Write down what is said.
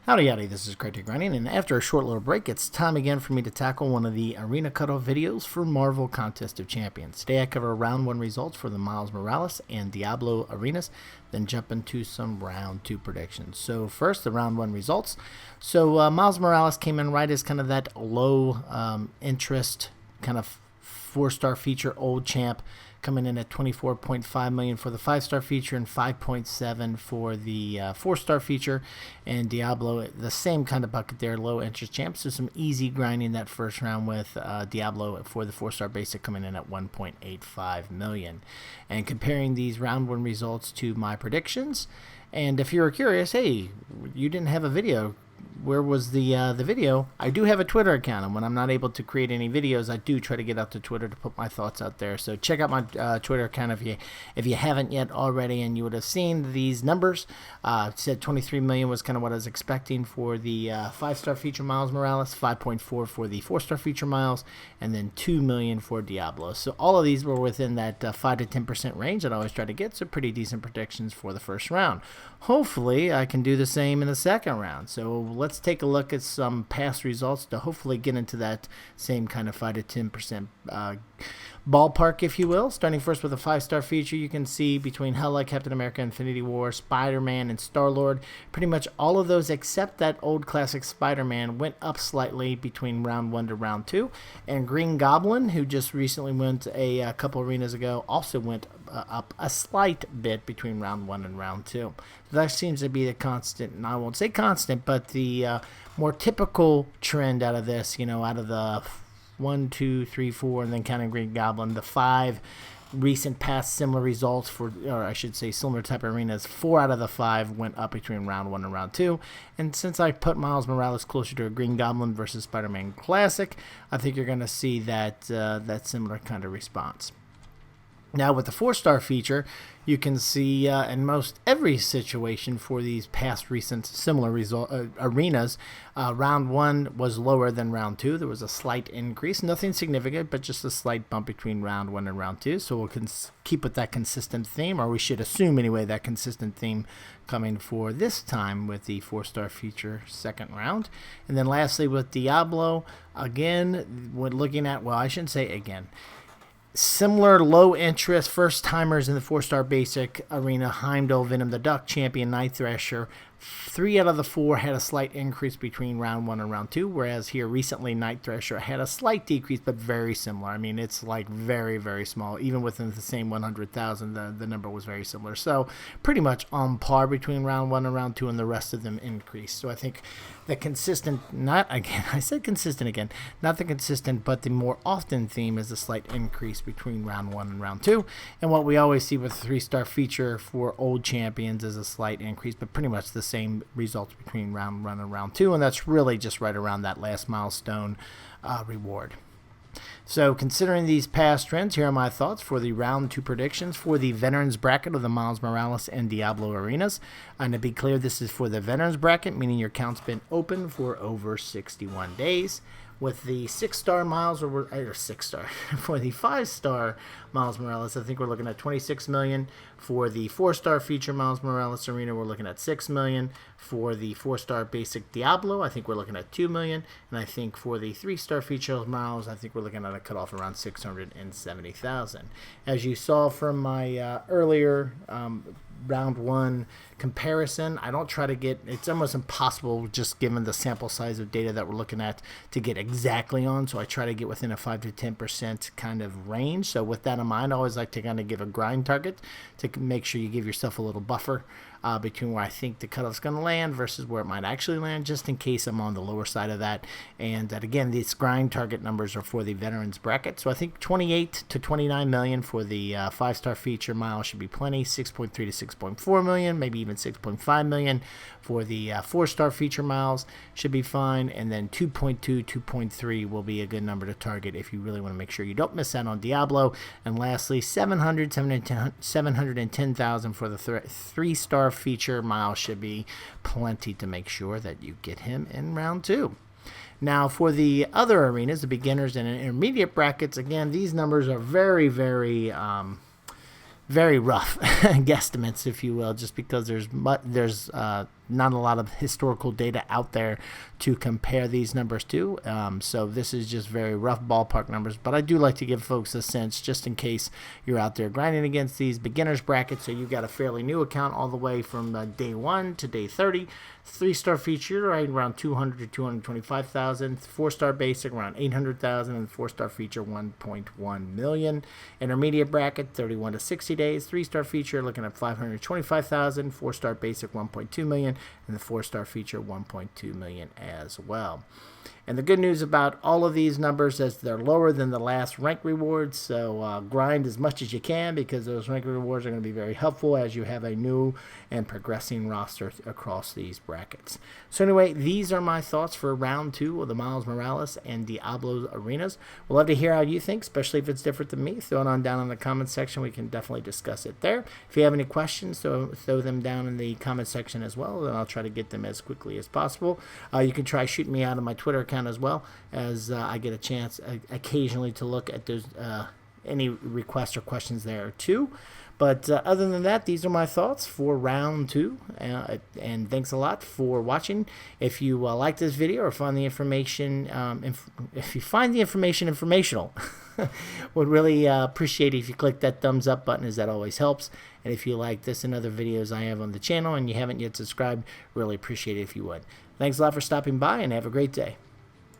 Howdy, howdy, this is Cryptic Grinding, and after a short little break, it's time again for me to tackle one of the Arena Cutoff videos for Marvel Contest of Champions. Today I cover Round 1 results for the Miles Morales and Diablo arenas, then jump into some Round 2 predictions. So first, the Round 1 results. So Miles Morales came in right as kind of that low interest, kind of 4-star feature old champ, coming in at $24.5 million for the 5-star feature and $5.7 for the 4-star feature. And Diablo, the same kind of bucket there, low interest champ. So some easy grinding that first round with Diablo for the 4-star basic coming in at $1.85 million. And comparing these round 1 results to my predictions. And if you're curious, hey, you didn't have a video. Where was the video? I do have a Twitter account, and when I'm not able to create any videos, I do try to get out to Twitter to put my thoughts out there. So check out my Twitter account if you haven't yet already, and you would have seen these numbers. Said 23 million was kind of what I was expecting for the 5-star feature Miles Morales, 5.4 for the 4-star feature Miles, and then 2 million for Diablo. So all of these were within that 5 to 10% range that I always try to get. So pretty decent predictions for the first round. Hopefully, I can do the same in the second round. So let's take a look at some past results to hopefully get into that same kind of 5 to 10% ballpark, if you will. Starting first with a 5-star feature, you can see between Hela, Captain America, Infinity War, Spider-Man, and Star-Lord, pretty much all of those except that old classic Spider-Man went up slightly between round 1 to round 2. And Green Goblin, who just recently went a couple arenas ago, also went up a slight bit between round 1 and round 2. So that seems to be the constant, and I won't say constant, but the more typical trend out of this, out of the 1, 2, 3, 4, and then counting Green Goblin, the 5 recent past similar results for, or I should say similar type of arenas, 4 out of the 5 went up between round 1 and round 2. And since I put Miles Morales closer to a Green Goblin versus Spider-Man Classic, I think you're going to see that similar kind of response. Now with the 4-star feature, you can see in most every situation for these past recent similar arenas, round 1 was lower than round 2. There was a slight increase, nothing significant, but just a slight bump between round 1 and round 2. So we'll keep with that consistent theme, or we should assume anyway that consistent theme coming for this time with the 4-star feature second round. And then lastly with Diablo, again, when looking at, well, I shouldn't say again, similar low interest first timers in the 4-star basic arena, Heimdall, Venom the Duck, Champion, Night Thrasher. 3 out of the 4 had a slight increase between round 1 and round 2, whereas here recently Night Thrasher had a slight decrease, but very similar. I mean, it's like very, very small. Even within the same 100,000, the number was very similar. So pretty much on par between round 1 and round 2, and the rest of them increased. So I think the consistent, not again, I said consistent again, not the consistent, but the more often theme is a slight increase between round 1 and round 2. And what we always see with a 3-star feature for old champions is a slight increase, but pretty much the same results between round 1 and round 2. And that's really just right around that last milestone reward. So considering these past trends, here are my thoughts for the round 2 predictions for the veterans bracket of the Miles Morales and Diablo arenas. And to be clear, this is for the veterans bracket, meaning your account's been open for over 61 days. With the 6-star Miles, or 6-star, for the 5-star Miles Morales, I think we're looking at 26 million. For the 4-star feature Miles Morales arena, we're looking at 6 million. For the 4-star basic Diablo, I think we're looking at 2 million. And I think for the 3-star feature Miles, I think we're looking at a cutoff around 670,000. As you saw from my earlier round 1 comparison, I don't try to get, it's almost impossible just given the sample size of data that we're looking at to get exactly on, so I try to get within a 5 to 10% kind of range. So with that in mind, I always like to kind of give a grind target to make sure you give yourself a little buffer between where I think the cutoff's going to land versus where it might actually land, just in case I'm on the lower side of that. And that, again, these grind target numbers are for the veterans bracket. So I think 28 to 29 million for the 5-star feature Miles should be plenty. 6.3 to 6.4 million, maybe even 6.5 million for the 4-star feature Miles should be fine. And then 2.2, 2.3 will be a good number to target if you really want to make sure you don't miss out on Diablo. And lastly, 710,000 for the 3-star feature Miles should be plenty to make sure that you get him in round 2. Now for the other arenas, the beginners and intermediate brackets, again, these numbers are very, very very rough guesstimates, if you will, just because there's not a lot of historical data out there to compare these numbers to. So this is just very rough ballpark numbers, but I do like to give folks a sense just in case you're out there grinding against these beginners brackets. So you've got a fairly new account all the way from day 1 to day 30. 3-star feature right around 200 to 225,000. 4-star basic around 800,000, and 4-star feature 1.1 million. Intermediate bracket 31 to 60 days. 3-star feature looking at 525,000. 4-star basic 1.2 million, and the 4-star feature 1.2 million as well. And the good news about all of these numbers is they're lower than the last rank rewards, so grind as much as you can, because those rank rewards are going to be very helpful as you have a new and progressing roster across these brackets. So anyway, these are my thoughts for round 2 of the Miles Morales and Diablo arenas. We'll love to hear how you think, especially if it's different than me. Throw it on down in the comments section. We can definitely discuss it there. If you have any questions, throw them down in the comment section as well, and I'll try to get them as quickly as possible. You can try shooting me out of my Twitter account as well, as I get a chance occasionally to look at those any requests or questions there too. But other than that, these are my thoughts for round 2, and thanks a lot for watching. If you like this video or find the information if you find the information informational, would really appreciate it if you click that thumbs up button, as that always helps. And if you like this and other videos I have on the channel and you haven't yet subscribed, really appreciate it if you would. Thanks a lot for stopping by, and have a great day.